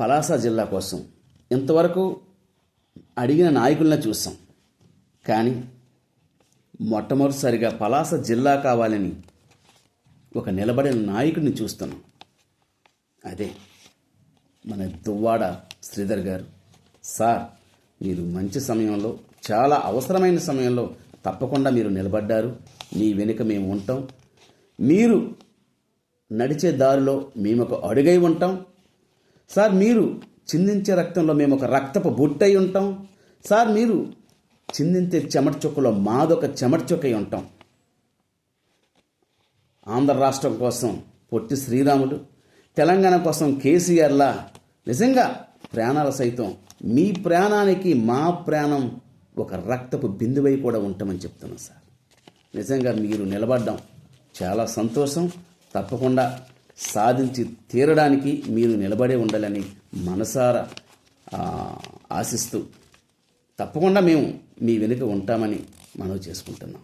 పలాస జిల్లా కోసం ఇంతవరకు అడిగిన నాయకులను చూసాం. కానీ మొట్టమొదటిసారిగా పలాస జిల్లా కావాలని ఒక నిలబడిన నాయకుడిని చూస్తున్నాం. అదే మన దువ్వాడ శ్రీధర్ గారు. సార్, మీరు మంచి సమయంలో, చాలా అవసరమైన సమయంలో తప్పకుండా మీరు నిలబడ్డారు. మీ వెనుక మేము ఉంటాం. మీరు నడిచే దారిలో మేము ఒక అడుగై ఉంటాం. సార్, మీరు చిందించే రక్తంలో మేము ఒక రక్తపు బొట్టై ఉంటాం. సార్, మీరు చిందించే చెమట చుక్కలో మాదొక చెమట చుక్కై ఉంటాం. ఆంధ్ర రాష్ట్రం కోసం పొట్టి శ్రీరాములు, తెలంగాణ కోసం కేసీఆర్లా నిజంగా ప్రాణాలు సైతం, మీ ప్రాణానికి మా ప్రాణం ఒక రక్తపు బిందువై కూడా ఉంటామని చెప్తున్నాం సార్. నిజంగా మీరు నిలబడ్డం చాలా సంతోషం. తప్పకుండా సాధించి తీరడానికి మీరు నిలబడే ఉండాలని మనసారా ఆశిస్తూ తప్పకుండా మేము మీ వెనుక ఉంటామని మనవి చేసుకుంటున్నాం.